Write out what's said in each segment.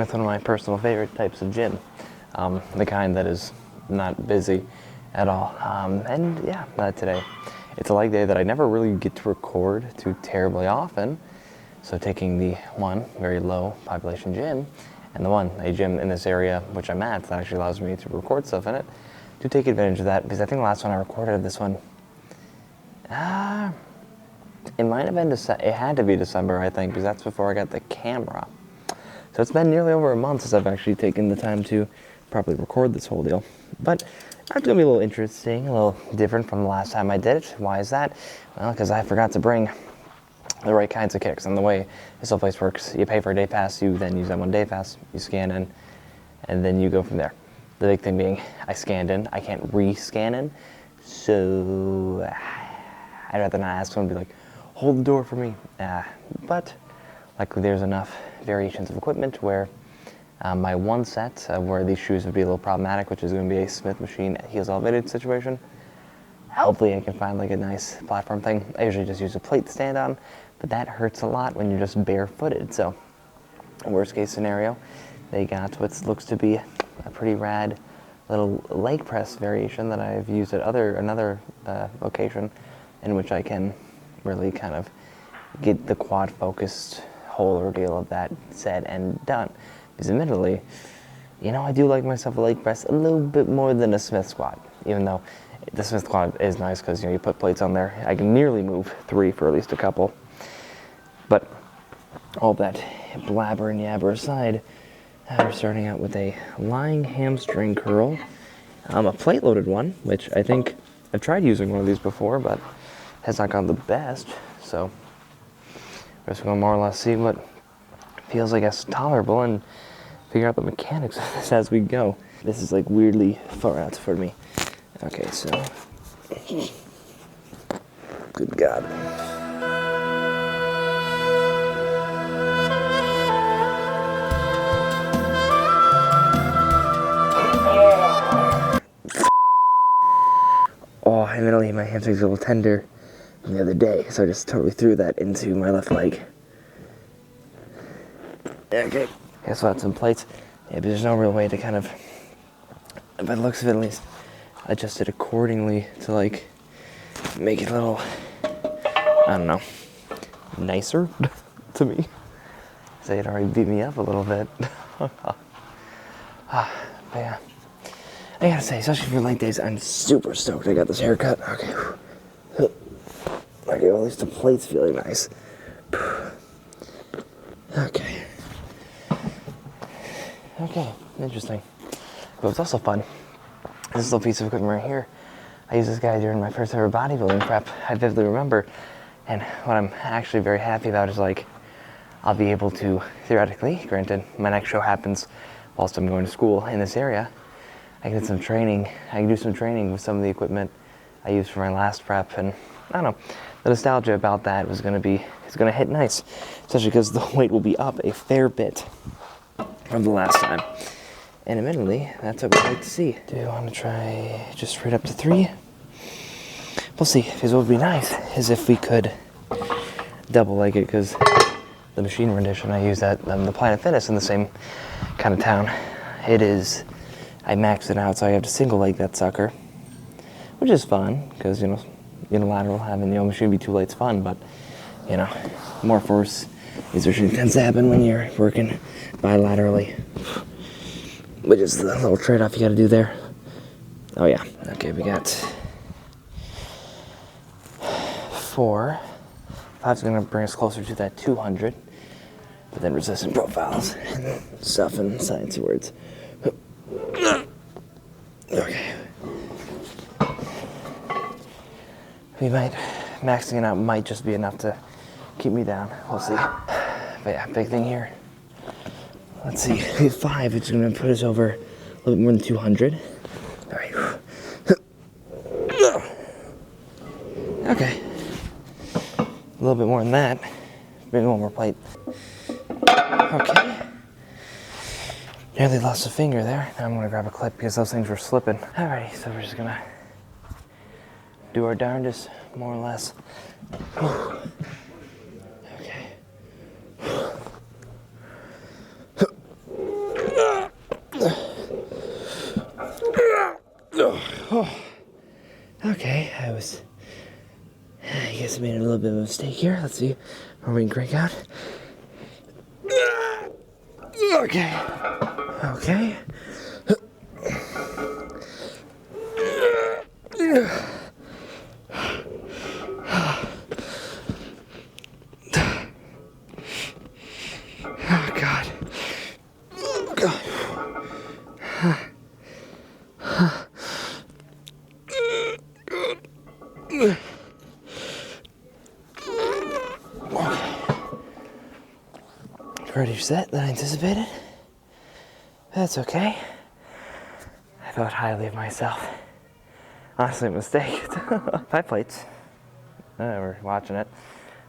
with one of my personal favorite types of gym, the kind that is not busy at all. And yeah, today, it's a leg day that I never really get to record too terribly often. So taking the one very low population gym and the one, a gym in this area which I'm at, that actually allows me to record stuff in it, to take advantage of that, because I think the last one I recorded this one, it might have been it had to be December, I think, because that's before I got the camera. So it's been nearly over a month since I've actually taken the time to properly record this whole deal. But that's going to be a little interesting, a little different from the last time I did it. Why is that? Well, because I forgot to bring the right kinds of kicks. And the way this whole place works, you pay for a day pass, you then use that one day pass, you scan in, and then you go from there. The big thing being, I scanned in, I can't re-scan in, so I'd rather not ask someone to be like, hold the door for me. But luckily there's enough variations of equipment where my one set where these shoes would be a little problematic, which is going to be a Smith machine heels elevated situation. Hopefully I can find like a nice platform thing. I usually just use a plate to stand on, but that hurts a lot when you're just barefooted. So worst case scenario, they got what looks to be a pretty rad little leg press variation that I've used at another location, in which I can really kind of get the quad focused whole ordeal of that said and done. Because admittedly, I do like myself a leg press a little bit more than a Smith squat, even though the Smith squat is nice because you put plates on there. I can nearly move 3 for at least a couple. But all that blabber and yabber aside, we're starting out with a lying hamstring curl. A plate loaded one, which I think I've tried using one of these before, but has not gone the best. So we're just going to more or less see what feels, I guess, tolerable and figure out the mechanics of this as we go. This is like weirdly far out for me. Okay, so good God. Oh, admittedly my hamstring's a little tender from the other day, so I just totally threw that into my left leg. Okay, guess we'll add some plates. Yeah, but there's no real way to kind of, by the looks of it at least, adjust it accordingly to like make it a little, I don't know, nicer to me. Say it already beat me up a little bit. But yeah, I gotta say, especially for leg days, I'm super stoked I got this haircut. Okay, well, at least the plate's feeling nice. Okay, interesting. But it's also fun. This little piece of equipment right here, I used this guy during my first ever bodybuilding prep. I vividly remember. And what I'm actually very happy about is like, I'll be able to, theoretically, granted, my next show happens whilst I'm going to school in this area, I can get some training. I can do some training with some of the equipment I used for my last prep. And I don't know, the nostalgia about that it's gonna hit nice. Especially because the weight will be up a fair bit from the last time. And admittedly, that's what we'd like to see. Do you want to try just straight up to 3? We'll see, because what would be nice is if we could double leg it, because the machine rendition I use at the Planet Fitness in the same kind of town, I maxed it out, so I have to single leg that sucker, which is fun, because, unilateral, having the old machine be too late's fun, but, more force exertion tends to happen when you're working bilaterally, which is the little trade-off you gotta do there. Oh yeah, okay, we got 4. 5's gonna bring us closer to that 200, but then resistant profiles and stuff and science words. Okay. Maxing it out might just be enough to keep me down. We'll see. But yeah, big thing here. Let's see, 5, it's gonna put us over a little bit more than 200. All right. Okay. A little bit more than that. Maybe one more plate. Okay. Nearly lost a finger there. Now I'm gonna grab a clip because those things were slipping. Alrighty, so we're just gonna do our darndest, more or less. Okay. Oh, okay, I guess I made a little bit of a mistake here. Let's see where we can crank out. Okay. Okay. Oh, God. Oh, God. Harder set than I anticipated. That's okay. I thought highly of myself. Honestly, a mistake. 5 plates. We're watching it.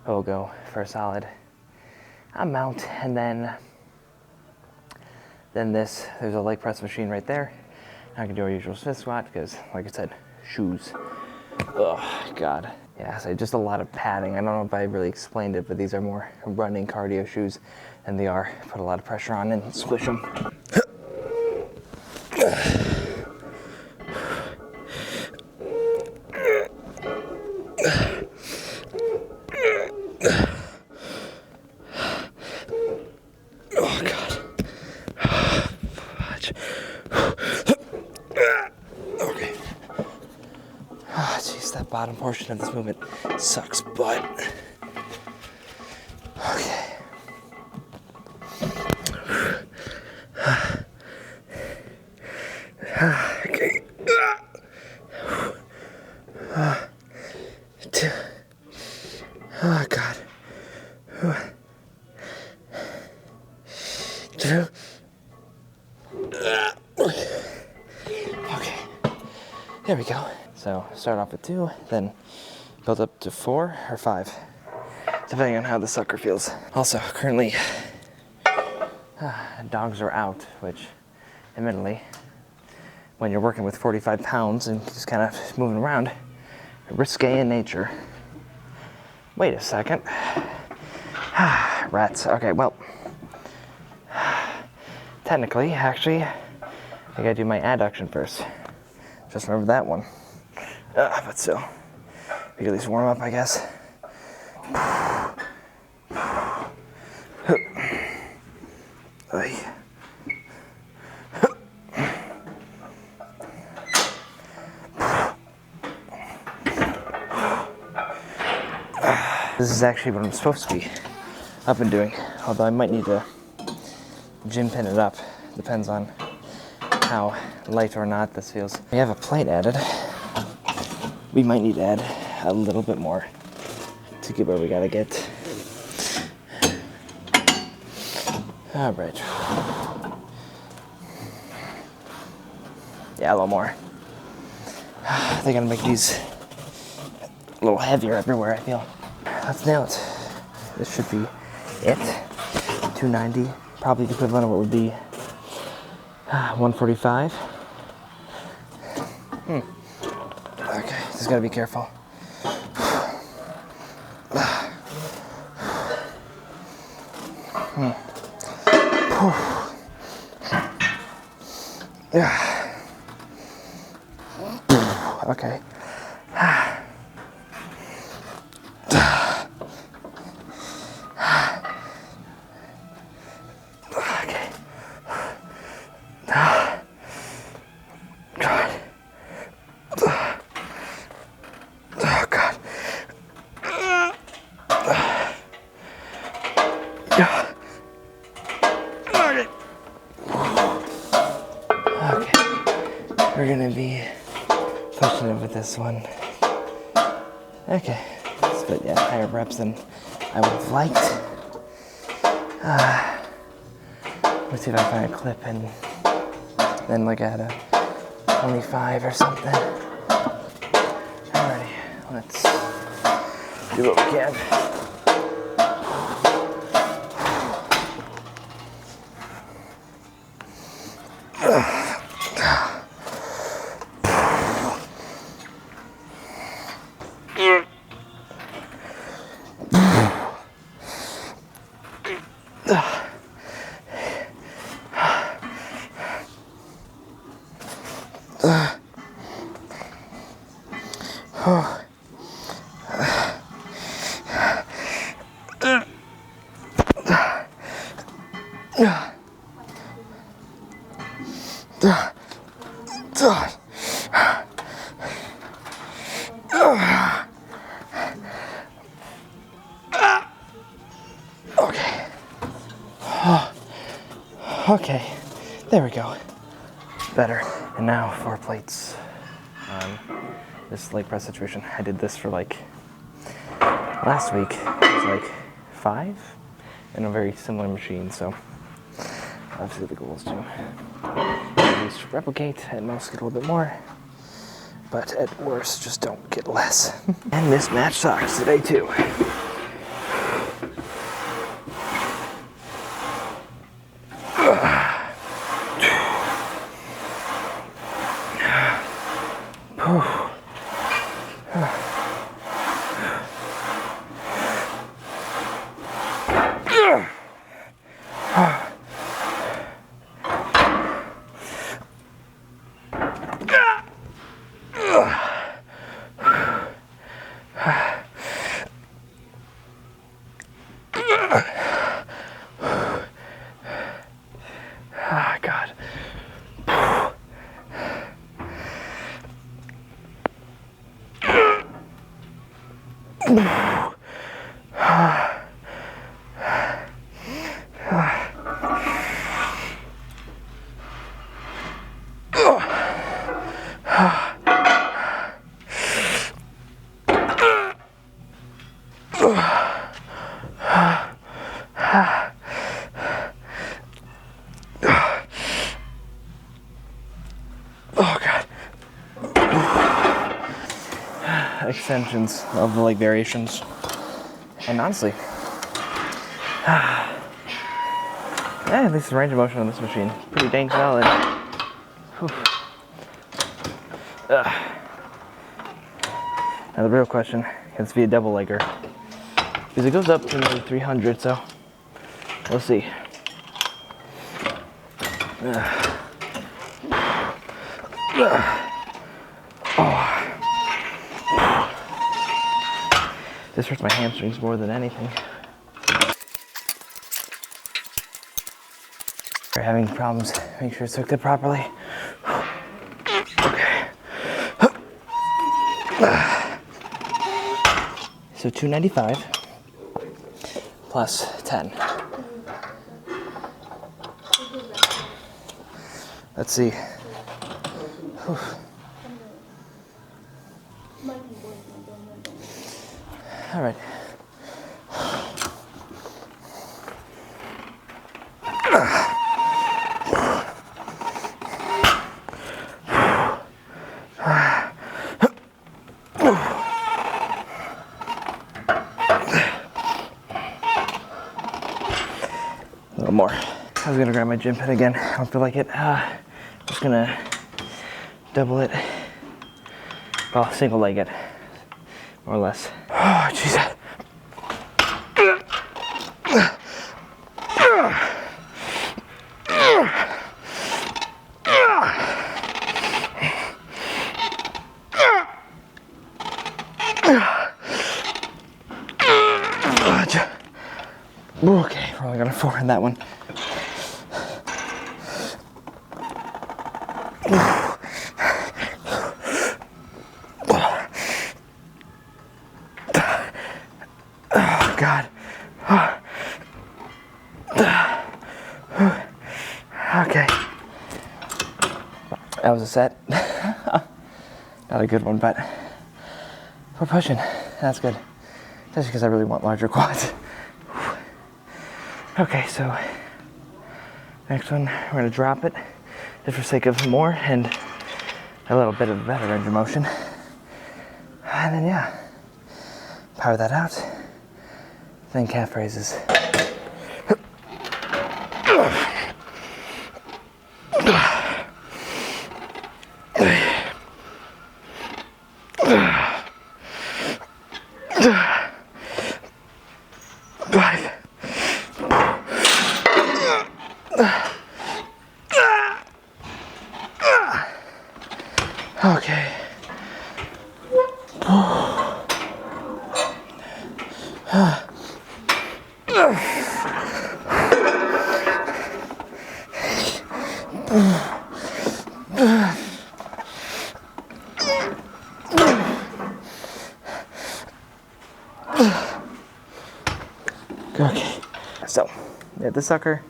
We'll go for a solid amount, and then there's a leg press machine right there. I can do our usual Smith squat because, like I said, shoes. Oh, God. Yeah, so just a lot of padding. I don't know if I really explained it, but these are more running cardio shoes than they are. Put a lot of pressure on and squish them. Oh, God. Okay. Oh, jeez, that bottom portion of this movement sucks butt. Okay. Okay. Oh, God. Okay. There we go. So start off with 2, then build up to 4 or 5, depending on how the sucker feels. Also, currently, dogs are out, which, admittedly, when you're working with 45 pounds and just kind of moving around, risque in nature. Wait a second. Rats. Okay, well, technically, actually, I gotta do my adduction first. Just remember that one. But still, we can at least warm up, I guess. This is actually what I'm supposed to be up and doing, although I might need to gym pin it up. Depends on how light or not this feels. We have a plate added. We might need to add a little bit more to get where we gotta get. All right. Yeah, a little more. They gotta make these a little heavier everywhere, I feel. Let's nail it. This should be it. 290, probably the equivalent of what would be 145. Okay, just gotta be careful. Okay. We're gonna be pushing it with this one. Okay, but yeah, higher reps than I would have liked. Let's see if I can find a clip and then look at a 25 or something. Alrighty, let's do what we can. Okay, there we go. Better. And now 4 plates on this leg press situation. I did this for like last week. It was like 5 in a very similar machine, so obviously the goal is to at least replicate, at most get a little bit more, but at worst just don't get less. And mismatched socks today too. Ah, God. Oh, God. Extensions of the leg variations. And honestly, yeah, at least the range of motion on this machine is pretty dang solid. Now the real question, can this be a double legger? Because it goes up to maybe 300, so we'll see. This hurts my hamstrings more than anything. We're having problems. Make sure it's hooked up properly. Okay. So 295 plus 10. Let's see. Whew. All right. A little more. I was gonna grab my gym pad again. I don't feel like it. Just gonna double it. Well, single leg it, more or less. Oh, Jesus. Okay, we're only got a 4 in that one. Oh, God. Okay. That was a set. Not a good one, but we're pushing. That's good. That's because I really want larger quads. Okay, so next one, we're gonna drop it just for sake of more and a little bit of better range of motion. And then, yeah, power that out. Then calf raises. Okay. Okay, so we have this sucker,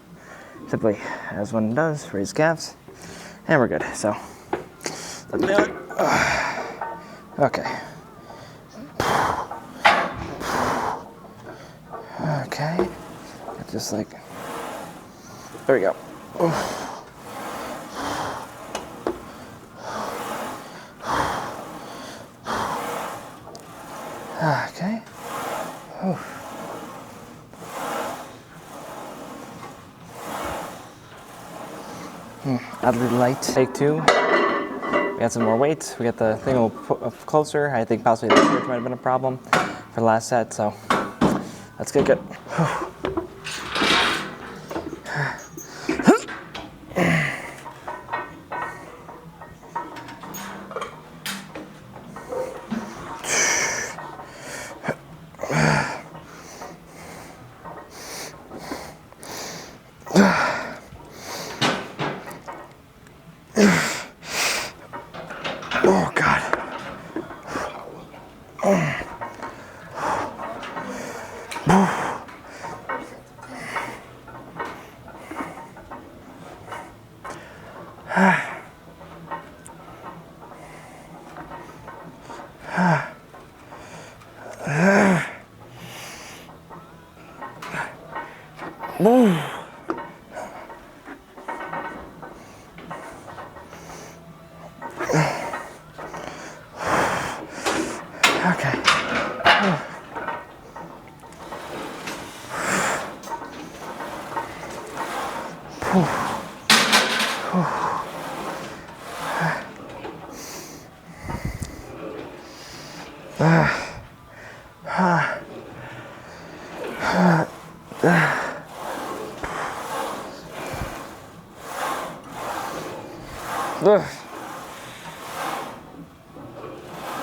simply as one does, raise calves, and we're good. So let's do it. Okay. Okay, just like, there we go. Okay. Oddly light. Take two. We got some more weight. We got the thing a little closer. I think possibly the switch might have been a problem for the last set, so let's get good. Oh, God.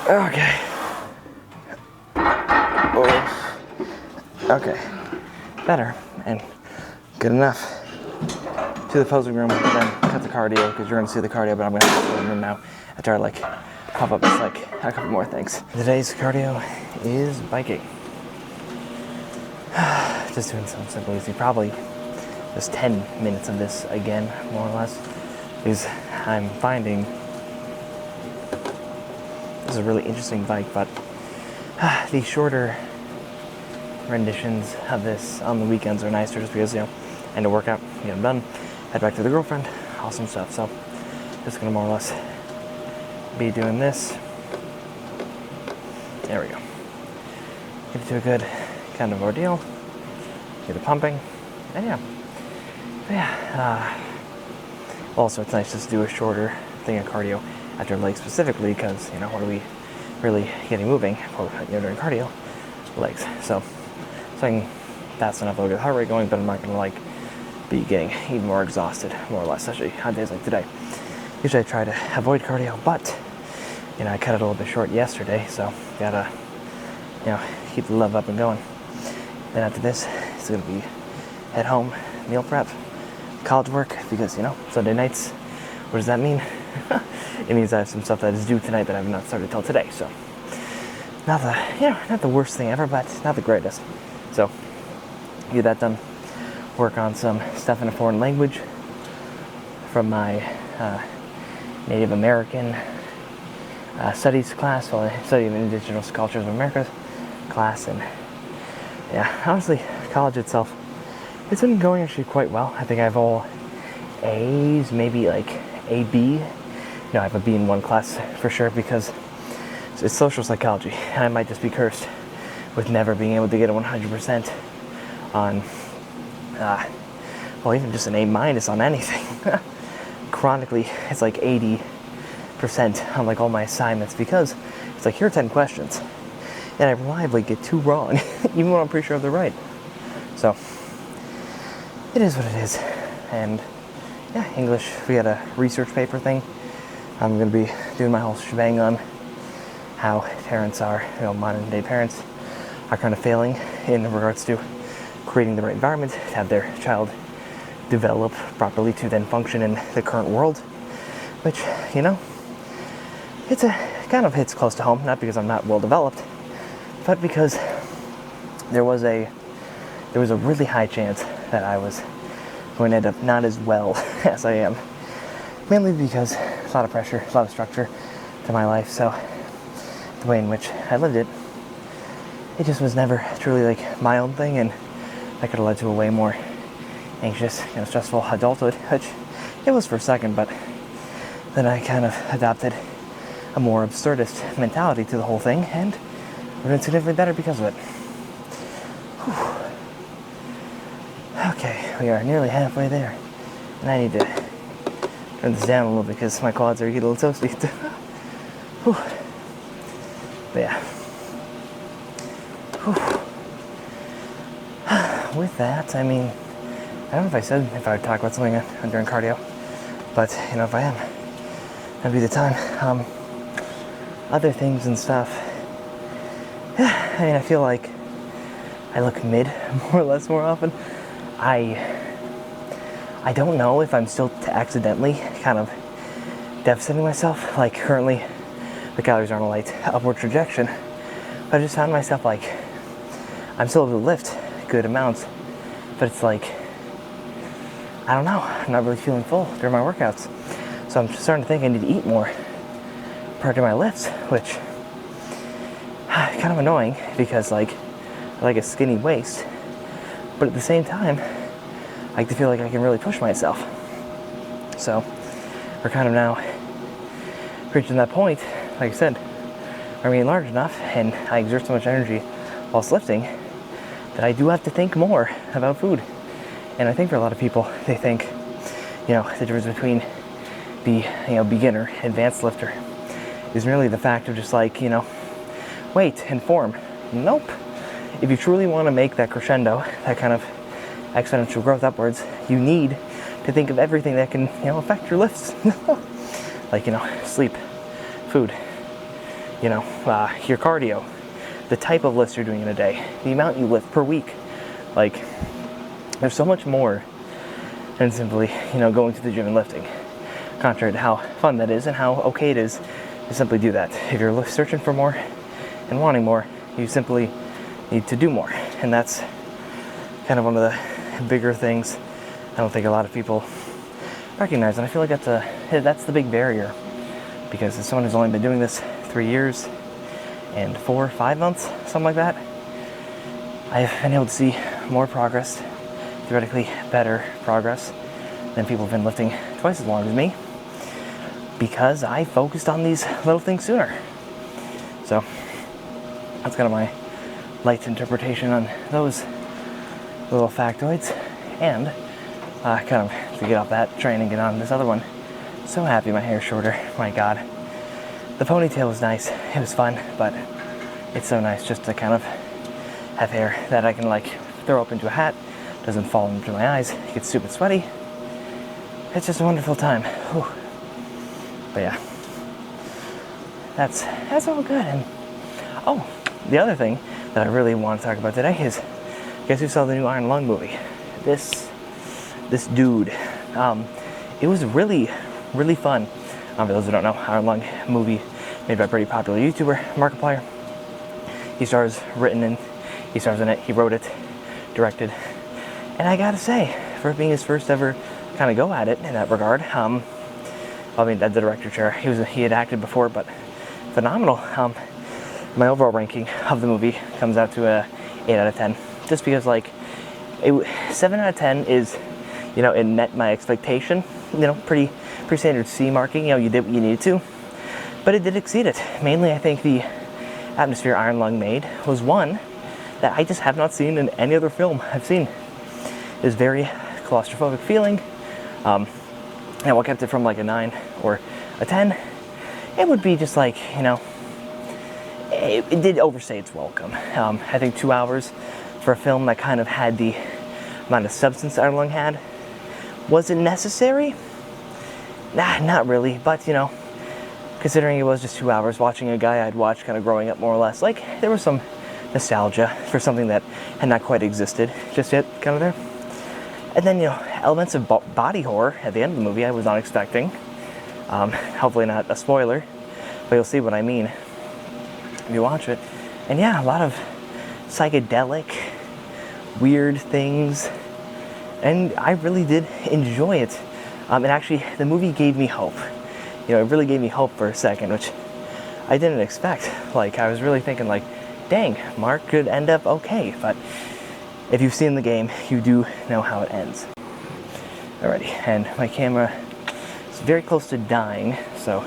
Okay. Okay. Okay. Better and good enough. To the posing room, then cut the cardio because you're going to see the cardio, but I'm going to cut the posing room now after I like pop up just like a couple more things. Today's cardio is biking. Just doing something simple easy. Probably just 10 minutes of this again, more or less, because I'm finding this is a really interesting bike, but the shorter renditions of this on the weekends are nicer just because, you know, end of workout, get them done, head back to the girlfriend, awesome stuff. So just gonna more or less be doing this. There we go. Get it to a good kind of ordeal, get it pumping, and yeah. Also, it's nice just to do a shorter thing of cardio after legs specifically because, you know, what are we really getting moving during cardio? Legs. So I can fast enough to get the heart rate going, but I'm not going to like be getting even more exhausted, more or less, especially on days like today. Usually I try to avoid cardio, but, you know, I cut it a little bit short yesterday, so gotta, you know, keep the love up and going. Then after this, it's going to be head home, meal prep, college work, because, you know, Sunday nights, what does that mean? It means I have some stuff that is due tonight that I have not started till today, so not the worst thing ever, but not the greatest. So get that done, work on some stuff in a foreign language from my Native American studies class, so I study Indigenous Cultures of America class, and yeah, honestly, college itself, it's been going actually quite well. I think I have all A's, maybe like A, B. No, I have a B in one class for sure because it's social psychology, and I might just be cursed with never being able to get a 100% on, well, even just an A- on anything. Chronically, it's like 80% on like all my assignments because it's like, here are 10 questions, and I reliably get 2 wrong, even when I'm pretty sure they're right. So it is what it is. And yeah, English, we had a research paper thing. I'm going to be doing my whole shebang on how parents are, you know, modern day parents are kind of failing in regards to creating the right environment to have their child develop properly to then function in the current world, which, you know, it kind of hits close to home, not because I'm not well developed, but because there was a really high chance that I was going to end up not as well as I am. Mainly because there's a lot of pressure, a lot of structure to my life, so the way in which I lived it, it just was never truly like my own thing, and that could have led to a way more anxious, you know, stressful adulthood, which it was for a second, but then I kind of adopted a more absurdist mentality to the whole thing, and we're doing significantly better because of it. Whew. Okay, we are nearly halfway there, and I need to turn this down a little bit because my quads are getting a little toasty. Whew. But yeah. Whew. With that, I mean, I don't know if I said if I would talk about something during cardio, but, you know, if I am, that'd be the time. Other things and stuff, I mean, I feel like I look mid more or less more often. I don't know if I'm still accidentally kind of deficiting myself. Like, currently the calories are on a light upward trajectory, but I just found myself like I'm still able to lift good amounts, but it's like, I don't know, I'm not really feeling full during my workouts, so I'm starting to think I need to eat more prior to my lifts, which kind of annoying because like I like a skinny waist, but at the same time I like to feel like I can really push myself. So we're kind of now reaching that point, like I said, I'm getting large enough and I exert so much energy whilst lifting that I do have to think more about food. And I think for a lot of people, they think, you know, the difference between the, you know, beginner, advanced lifter is merely the fact of just like, you know, weight and form. Nope. If you truly want to make that crescendo, that kind of exponential growth upwards, you need to think of everything that can, you know, affect your lifts. Like, you know, sleep, food, you know, your cardio, the type of lifts you're doing in a day, the amount you lift per week. Like, there's so much more than simply, you know, going to the gym and lifting. Contrary to how fun that is and how okay it is to simply do that. If you're searching for more and wanting more, you simply need to do more. And that's kind of one of the bigger things I don't think a lot of people recognize. And I feel like that's the big barrier. Because as someone who's only been doing this 3 years and 4 or 5 months, something like that, I've been able to see more progress, theoretically better progress, than people have been lifting twice as long as me, because I focused on these little things sooner. So that's kind of my light interpretation on those little factoids. And kind of to get off that train and get on this other one, so happy my hair's shorter. My God, the ponytail was nice, it was fun, but it's so nice just to kind of have hair that I can like throw up into a hat, doesn't fall into my eyes, gets stupid sweaty. It's just a wonderful time. Whew. But yeah, that's all good. And oh, the other thing that I really want to talk about today is, guess who saw the new Iron Lung movie? This dude. It was really fun. For those who don't know, Iron Lung movie made by a pretty popular YouTuber, Markiplier. He stars in it. He wrote it, directed, and I gotta say, for it being his first ever kind of go at it in that regard, I mean, at the director chair, he had acted before, but phenomenal. My overall ranking of the movie comes out to a 8 out of 10, just because like 7 out of 10 is, you know, it met my expectation. You know, pretty standard C marking. You know, you did what you needed to, but it did exceed it. Mainly, I think the atmosphere Iron Lung made was one that I just have not seen in any other film I've seen. It was very claustrophobic feeling. And what kept it from like a 9 or a 10, it would be just like, you know, it did overstay its welcome. I think 2 hours for a film that kind of had the amount of substance Iron Lung had, was it necessary? Nah, not really, but you know, considering it was just 2 hours watching a guy I'd watched kind of growing up more or less, like there was some nostalgia for something that had not quite existed just yet, kind of there. And then, elements of body horror at the end of the movie I was not expecting. Hopefully not a spoiler, but you'll see what I mean if you watch it. And yeah, a lot of psychedelic, weird things. And I really did enjoy it. And actually, the movie gave me hope. It really gave me hope for a second, which I didn't expect. Like, I was really thinking, like, dang, Mark could end up okay. But if you've seen the game, you do know how it ends. Alrighty, and my camera is very close to dying, so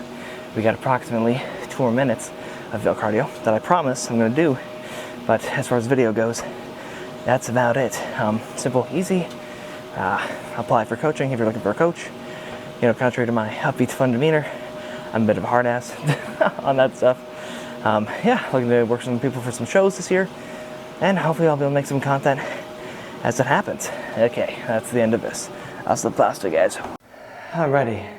we got approximately 2 more minutes of Ville cardio that I promise I'm going to do. But as far as video goes, that's about it. Simple, easy. Apply for coaching if you're looking for a coach. Contrary to my upbeat, fun demeanor, I'm a bit of a hard ass on that stuff. Looking to work with some people for some shows this year, and hopefully I'll be able to make some content as it happens. Okay, that's the end of this. Hasta la pasta, guys. Alrighty,